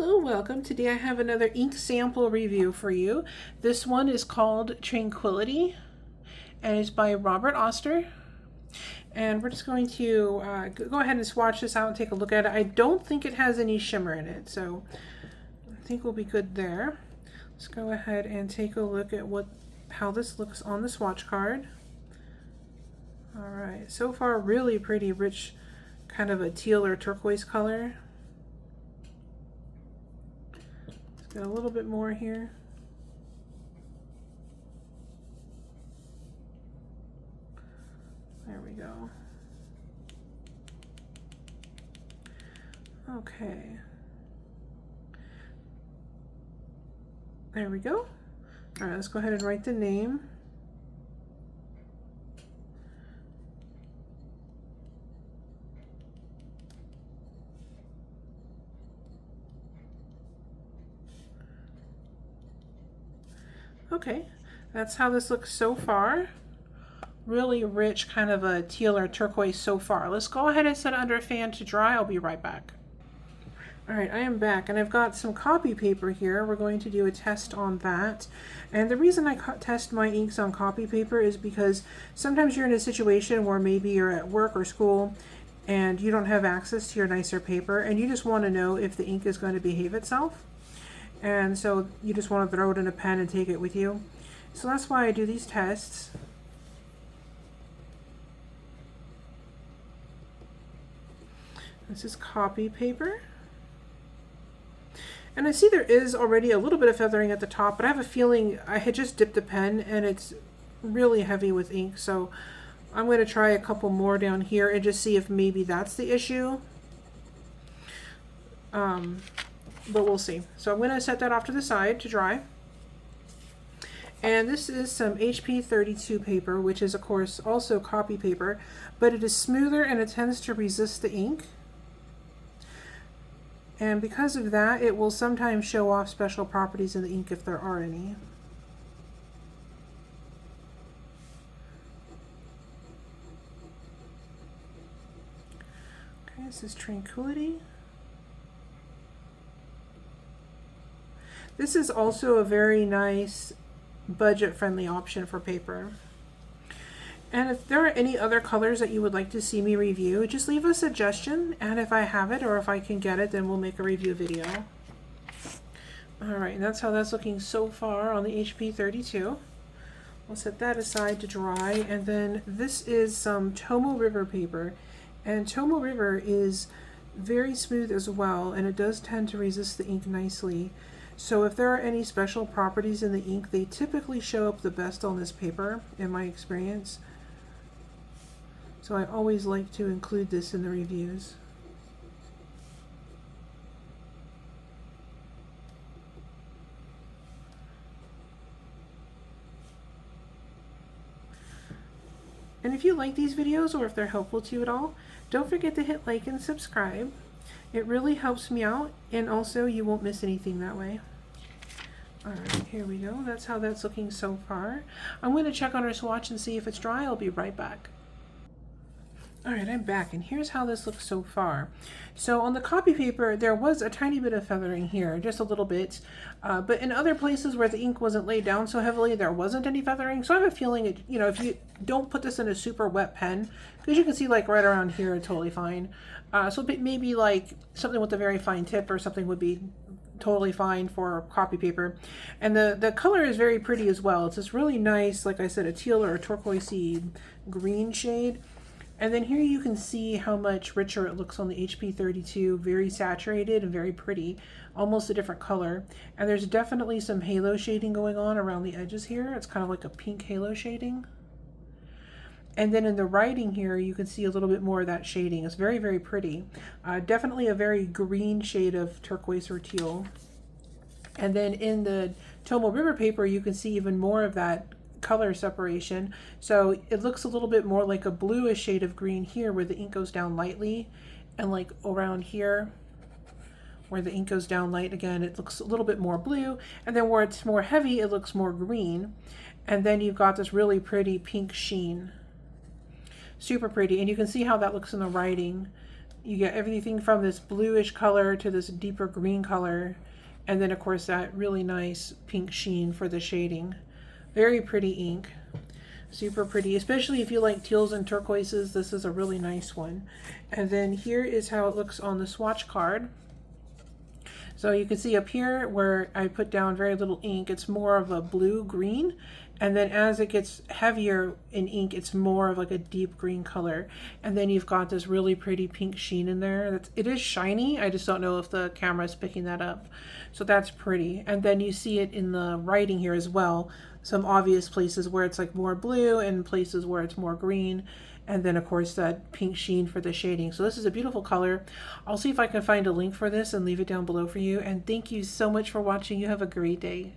Hello, welcome. Today I have another ink sample review for you. This one is called Tranquility and it's by Robert Oster. And we're just going to go ahead and swatch this out and take a look at it. I don't think it has any shimmer in it, so I think we'll be good there. Let's go ahead and take a look at how this looks on the swatch card. All right, so far really pretty rich, kind of a teal or turquoise color. Got a little bit more here. There we go. Okay. There we go. All right, let's go ahead and write the name. Okay, that's how this looks so far. Really rich, kind of a teal or turquoise so far. Let's go ahead and set it under a fan to dry. I'll be right back. All right, I am back and I've got some copy paper here. We're going to do a test on that. And the reason I test my inks on copy paper is because sometimes you're in a situation where maybe you're at work or school and you don't have access to your nicer paper and you just want to know if the ink is going to behave itself. And so you just want to throw it in a pen and take it with you. So that's why I do these tests. This is copy paper. And I see there is already a little bit of feathering at the top, but I have a feeling I had just dipped the pen and it's really heavy with ink. So I'm going to try a couple more down here and just see if maybe that's the issue. But we'll see. So I'm going to set that off to the side to dry. And this is some HP 32 paper, which is of course also copy paper, but it is smoother and it tends to resist the ink. And because of that, it will sometimes show off special properties in the ink if there are any. Okay, this is Tranquility. This is also a very nice budget-friendly option for paper. And if there are any other colors that you would like to see me review, just leave a suggestion, and if I have it or if I can get it, then we'll make a review video. Alright, and that's how that's looking so far on the HP 32. We'll set that aside to dry, and then this is some Tomoe River paper. And Tomoe River is very smooth as well, and it does tend to resist the ink nicely. So if there are any special properties in the ink, they typically show up the best on this paper, in my experience. So I always like to include this in the reviews. And if you like these videos or if they're helpful to you at all, don't forget to hit like and subscribe. It really helps me out, and also you won't miss anything that way. Alright, here we go. That's how that's looking so far. I'm going to check on our swatch and see if it's dry. I'll be right back. Alright, I'm back, and here's how this looks so far. So on the copy paper, there was a tiny bit of feathering here, just a little bit. But in other places where the ink wasn't laid down so heavily, there wasn't any feathering. So I have a feeling, if you don't put this in a super wet pen, because you can see like right around here, it's totally fine. So maybe like something with a very fine tip or something would be totally fine for copy paper. And the color is very pretty as well. It's this really nice, like I said, a teal or a turquoisey green shade. And then here you can see how much richer it looks on the HP 32, very saturated and very pretty, almost a different color. And there's definitely some halo shading going on around the edges here. It's kind of like a pink halo shading. And then in the writing here, you can see a little bit more of that shading. It's very, very pretty. Definitely a very green shade of turquoise or teal. And then in the Tomoe River paper, you can see even more of that color separation. So it looks a little bit more like a bluish shade of green here where the ink goes down lightly, and like around here where the ink goes down light again, it looks a little bit more blue, and then where it's more heavy, it looks more green. And then you've got this really pretty pink sheen. Super pretty, and you can see how that looks in the writing. You get everything from this bluish color to this deeper green color. And then of course that really nice pink sheen for the shading. Very pretty ink. Super pretty, especially if you like teals and turquoises. This is a really nice one. And then here is how it looks on the swatch card. So you can see up here where I put down very little ink, it's more of a blue-green. And then as it gets heavier in ink, it's more of like a deep green color. And then you've got this really pretty pink sheen in there. It is shiny. I just don't know if the camera is picking that up. So that's pretty. And then you see it in the writing here as well. Some obvious places where it's like more blue and places where it's more green. And then of course that pink sheen for the shading. So this is a beautiful color. I'll see if I can find a link for this and leave it down below for you. And thank you so much for watching. You have a great day.